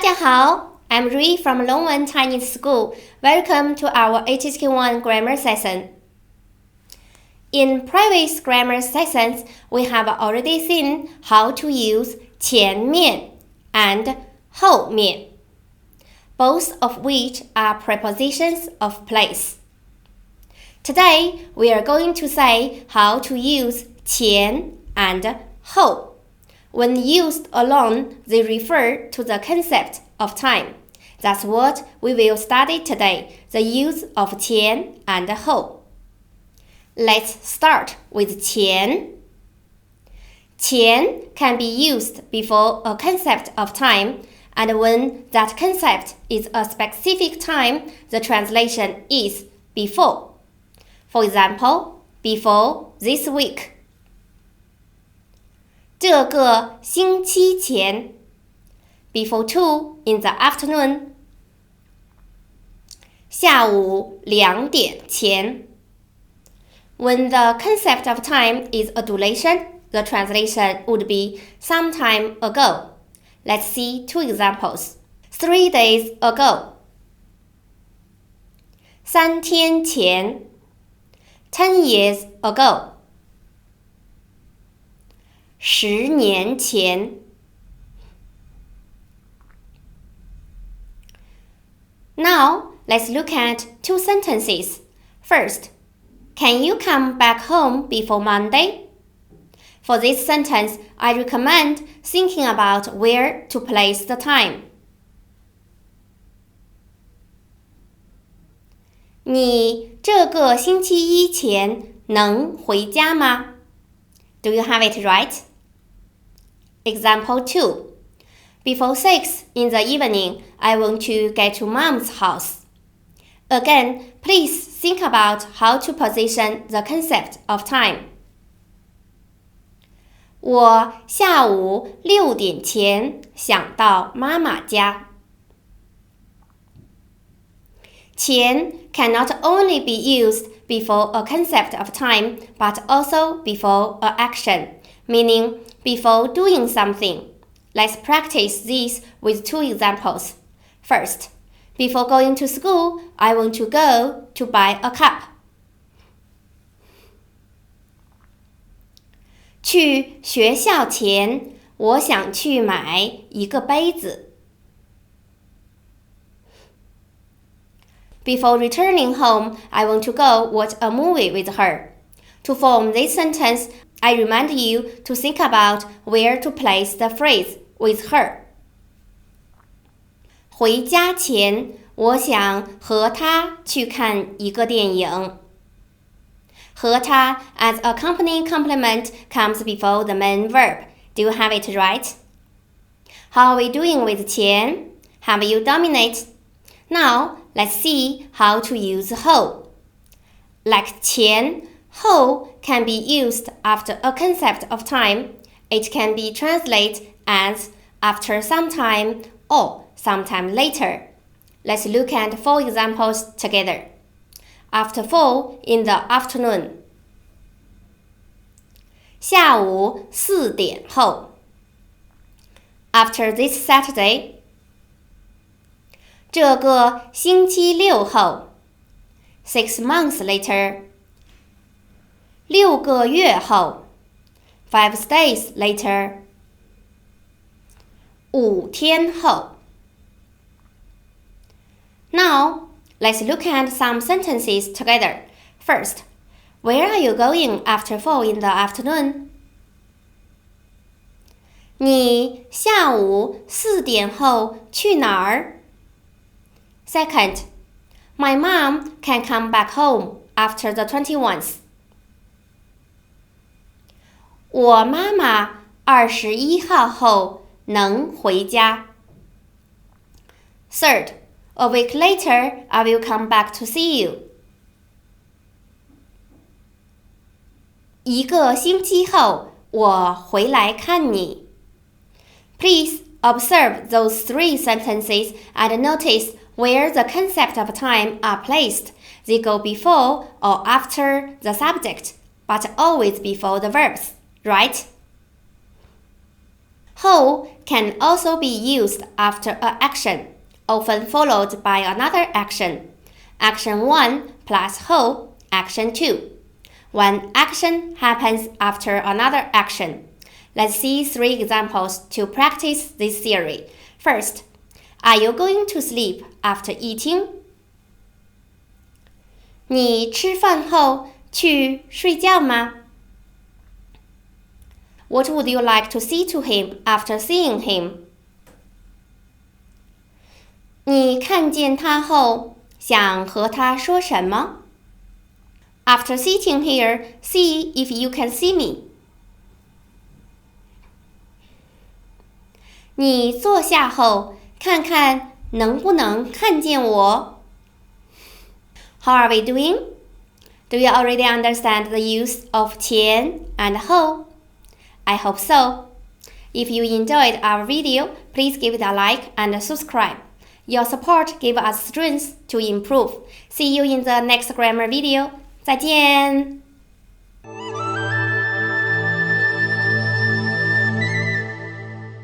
家好 I'm Rui from Longwen Chinese School. Welcome to our HSK1 grammar session. In previous grammar sessions, we have already seen how to use 前面 and 后面, both of which are prepositions of place. Today, we are going to say how to use 前 and 后. When used alone, they refer to the concept of time. That's what we will study today, the use of 前 and 后. Let's start with 前. 前 can be used before a concept of time, and when that concept is a specific time, the translation is before. For example, before this week. 这个星期前 before 2 in the afternoon. 下午2点前 When the concept of time is a duration, the translation would be some time ago. Let's see two examples. 3 days ago. 3天前 10 years ago. 10年前 Now, let's look at two sentences. First, can you come back home before Monday? For this sentence, I recommend thinking about where to place the time. 你这个星期一前能回家吗? Do you have it right? Example 2. Before 6 in the evening, I want to get to Mom's house. Again, please think about how to position the concept of time. 我下午6点前想到妈妈家。前 cannot only be used before a concept of time, but also before an action, meaning before doing something. Let's practice this with two examples. First, before going to school, I want to go to buy a cup. 去学校前，我想去买一个杯子。Before returning home, I want to go watch a movie with her. To form this sentence, I remind you to think about where to place the phrase with her. 回家前，我想和她去看一个电影。和她 as a accompanying complement comes before the main verb. Do you have it right? How are we doing with 前? Have you dominate? Now, let's see how to use 后. Like 前, 后 can be used after a concept of time. It can be translated as after some time or sometime later. Let's look at 4 examples together. After 4 in the afternoon. 下午4点后. After this Saturday. 这个星期六后 6 months later. 6个月后 5 days later. 5天后 Now, let's look at some sentences together. First, where are you going after 4 in the afternoon? 你下午4点后去哪儿? Second, my mom can come back home after the 21st. 我妈妈21号后能回家。Third, a week later, I will come back to see you. 1个星期后，我回来看你。Please observe those 3 sentences and notice where the concept of time are placed. They go before or after the subject, but always before the verbs, right? 后 Ho can also be used after an action, often followed by another action. Action 1 plus ho, action 2. One action happens after another action. Let's see 3 examples to practice this theory. First, are you going to sleep after eating? 你吃饭后去睡觉吗？ What would you like to say to him after seeing him? 你看见他后想和他说什么？ After sitting here, see if you can see me. 你坐下后看看能不能看见我？ How are we doing? Do you already understand the use of qián and ho? I hope so. If you enjoyed our video, please give it a like and subscribe. Your support gives us strength to improve. See you in the next grammar video. 再见。